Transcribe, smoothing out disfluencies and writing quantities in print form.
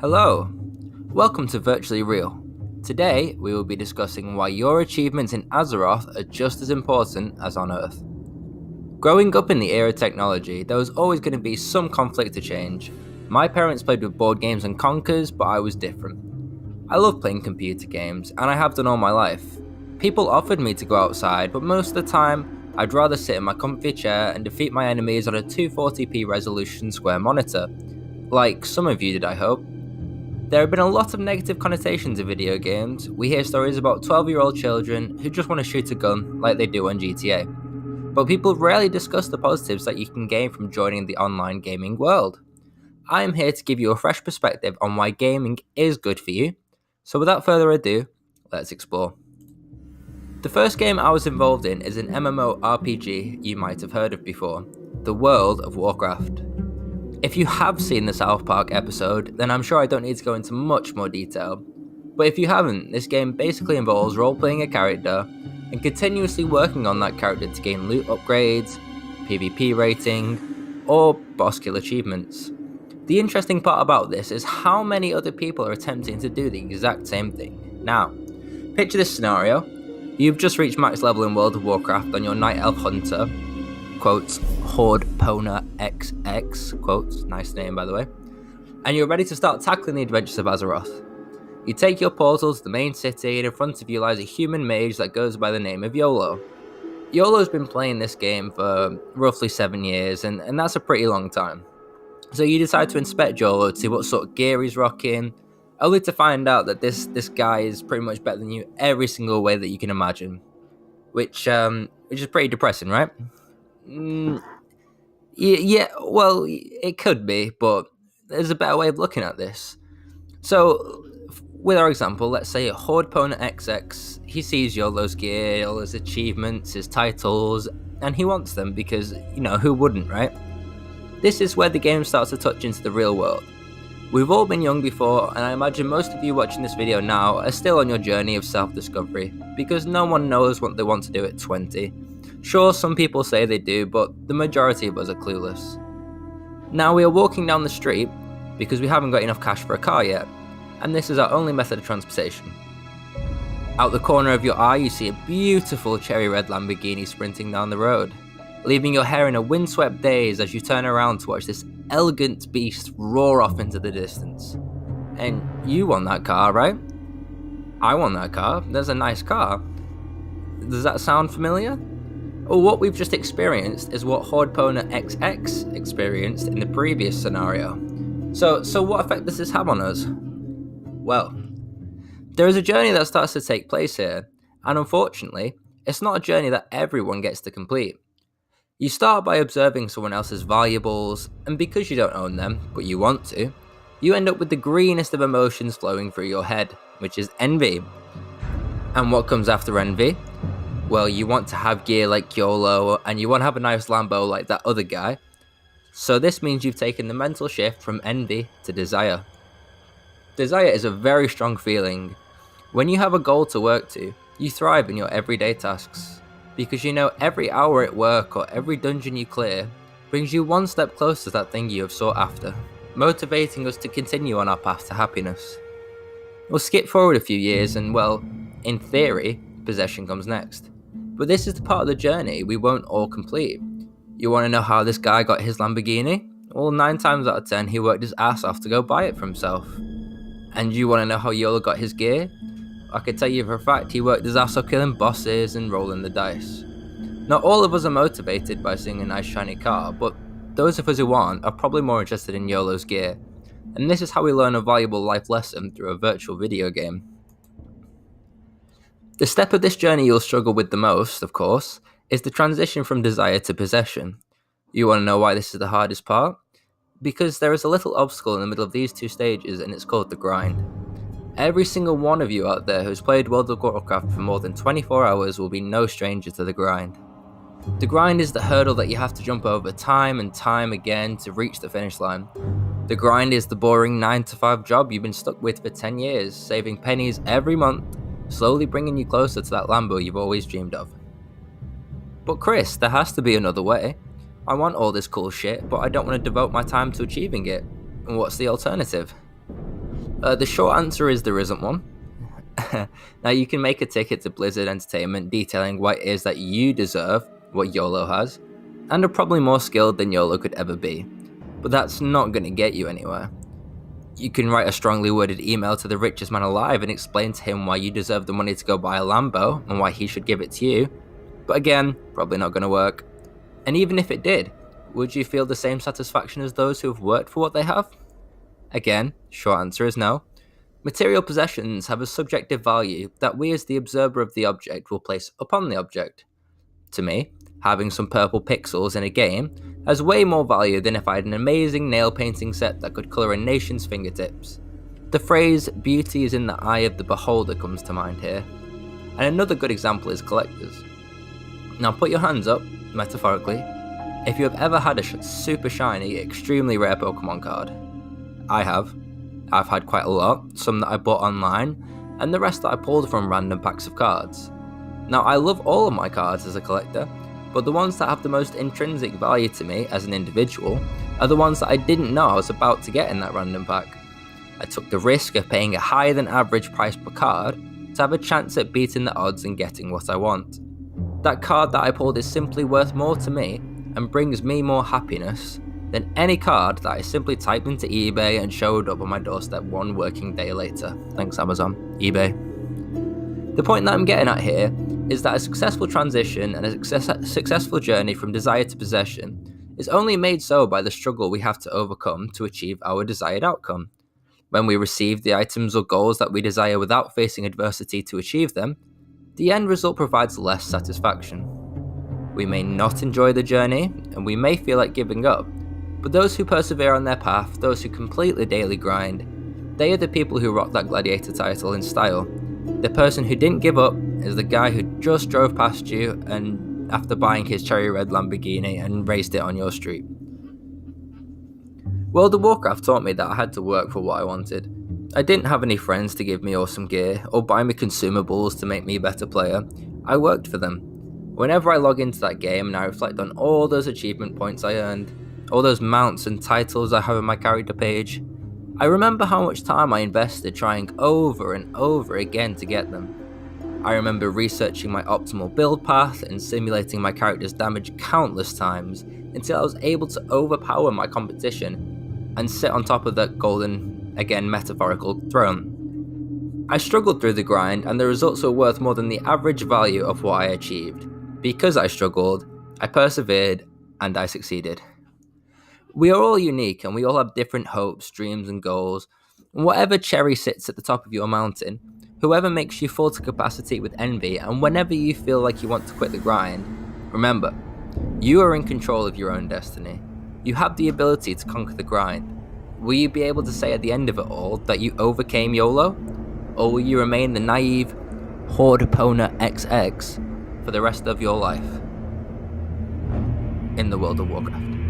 Hello, welcome to Virtually Real. Today we will be discussing why your achievements in Azeroth are just as important as on Earth. Growing up in the era of technology, there was always going to be some conflict to change. My parents played with board games and conkers, but I was different. I love playing computer games, and I have done all my life. People offered me to go outside, but most of the time, I'd rather sit in my comfy chair and defeat my enemies on a 240p resolution square monitor. Like some of you did, I hope. There have been a lot of negative connotations of video games. We hear stories about 12-year-old children who just want to shoot a gun like they do on GTA. But people rarely discuss the positives that you can gain from joining the online gaming world. I am here to give you a fresh perspective on why gaming is good for you. So without further ado, let's explore. The first game I was involved in is an MMORPG you might have heard of before, the World of Warcraft. If you have seen the South Park episode, then I'm sure I don't need to go into much more detail. But if you haven't, this game basically involves role-playing a character and continuously working on that character to gain loot upgrades, PvP rating, or boss kill achievements. The interesting part about this is how many other people are attempting to do the exact same thing. Now, picture this scenario. You've just reached max level in World of Warcraft on your Night Elf Hunter, quotes, Horde Pona XX, quotes, nice name by the way, and you're ready to start tackling the adventures of Azeroth. You take your portal to the main city, and in front of you lies a human mage that goes by the name of YOLO. YOLO's been playing this game for roughly 7 years, and that's a pretty long time. So you decide to inspect YOLO to see what sort of gear he's rocking, only to find out that this guy is pretty much better than you every single way that you can imagine. Which is pretty depressing, right? Yeah, well, it could be, but there's a better way of looking at this. So, with our example, let's say Horde Pona XX, he sees YOLO's gear, all his achievements, his titles, and he wants them because, who wouldn't, right? This is where the game starts to touch into the real world. We've all been young before, and I imagine most of you watching this video now are still on your journey of self-discovery, because no one knows what they want to do at 20. Sure, some people say they do, but the majority of us are clueless. Now we are walking down the street because we haven't got enough cash for a car yet, and this is our only method of transportation. Out the corner of your eye you see a beautiful cherry red Lamborghini sprinting down the road, leaving your hair in a windswept daze as you turn around to watch this elegant beast roar off into the distance. And you want that car, right? I want that car. There's a nice car. Does that sound familiar? Well, what we've just experienced is what Horde Pona XX experienced in the previous scenario. So what effect does this have on us? Well, there is a journey that starts to take place here, and unfortunately, it's not a journey that everyone gets to complete. You start by observing someone else's valuables, and because you don't own them, but you want to, you end up with the greenest of emotions flowing through your head, which is envy. And what comes after envy? Well, you want to have gear like YOLO, and you want to have a nice Lambo like that other guy. So this means you've taken the mental shift from envy to desire. Desire is a very strong feeling. When you have a goal to work to, you thrive in your everyday tasks. Because every hour at work or every dungeon you clear brings you one step closer to that thing you have sought after, motivating us to continue on our path to happiness. We'll skip forward a few years and, well, in theory, possession comes next. But this is the part of the journey we won't all complete. You want to know how this guy got his Lamborghini? Well, 9 times out of 10 he worked his ass off to go buy it for himself. And you want to know how YOLO got his gear? I can tell you for a fact he worked his ass off killing bosses and rolling the dice. Not all of us are motivated by seeing a nice shiny car, but those of us who aren't are probably more interested in YOLO's gear. And this is how we learn a valuable life lesson through a virtual video game. The step of this journey you'll struggle with the most, of course, is the transition from desire to possession. You want to know why this is the hardest part? Because there is a little obstacle in the middle of these two stages, and it's called the grind. Every single one of you out there who's played World of Warcraft for more than 24 hours will be no stranger to the grind. The grind is the hurdle that you have to jump over time and time again to reach the finish line. The grind is the boring 9-to-5 job you've been stuck with for 10 years, saving pennies every month, slowly bringing you closer to that Lambo you've always dreamed of. But Chris, there has to be another way. I want all this cool shit, but I don't want to devote my time to achieving it. And what's the alternative? The short answer is there isn't one. Now, you can make a ticket to Blizzard Entertainment detailing why it is that you deserve what YOLO has, and are probably more skilled than YOLO could ever be, but that's not going to get you anywhere. You can write a strongly worded email to the richest man alive and explain to him why you deserve the money to go buy a Lambo and why he should give it to you, but again, probably not going to work. And even if it did, would you feel the same satisfaction as those who have worked for what they have? Again, short answer is no. Material possessions have a subjective value that we as the observer of the object will place upon the object. To me, having some purple pixels in a game has way more value than if I had an amazing nail painting set that could colour a nation's fingertips. The phrase, beauty is in the eye of the beholder, comes to mind here. And another good example is collectors. Now put your hands up, metaphorically, if you have ever had a super shiny, extremely rare Pokemon card. I have. I've had quite a lot, some that I bought online, and the rest that I pulled from random packs of cards. Now, I love all of my cards as a collector, but the ones that have the most intrinsic value to me as an individual are the ones that I didn't know I was about to get in that random pack. I took the risk of paying a higher than average price per card to have a chance at beating the odds and getting what I want. That card that I pulled is simply worth more to me and brings me more happiness than any card that I simply typed into eBay and showed up on my doorstep one working day later. Thanks, Amazon, eBay. The point that I'm getting at here is that a successful transition and a successful journey from desire to possession is only made so by the struggle we have to overcome to achieve our desired outcome. When we receive the items or goals that we desire without facing adversity to achieve them, the end result provides less satisfaction. We may not enjoy the journey, and we may feel like giving up, but those who persevere on their path, those who complete the daily grind, they are the people who rock that gladiator title in style. The person who didn't give up is the guy who just drove past you and after buying his cherry red Lamborghini and raced it on your street. World of Warcraft taught me that I had to work for what I wanted. I didn't have any friends to give me awesome gear or buy me consumables to make me a better player. I worked for them. Whenever I log into that game and I reflect on all those achievement points I earned, all those mounts and titles I have on my character page, I remember how much time I invested trying over and over again to get them. I remember researching my optimal build path and simulating my character's damage countless times until I was able to overpower my competition and sit on top of that golden, again metaphorical, throne. I struggled through the grind and the results were worth more than the average value of what I achieved. Because I struggled, I persevered, and I succeeded. We are all unique and we all have different hopes, dreams, and goals. And whatever cherry sits at the top of your mountain, whoever makes you full to capacity with envy, and whenever you feel like you want to quit the grind, remember, you are in control of your own destiny. You have the ability to conquer the grind. Will you be able to say at the end of it all that you overcame YOLO? Or will you remain the naive Horde Opponent XX for the rest of your life in the World of Warcraft?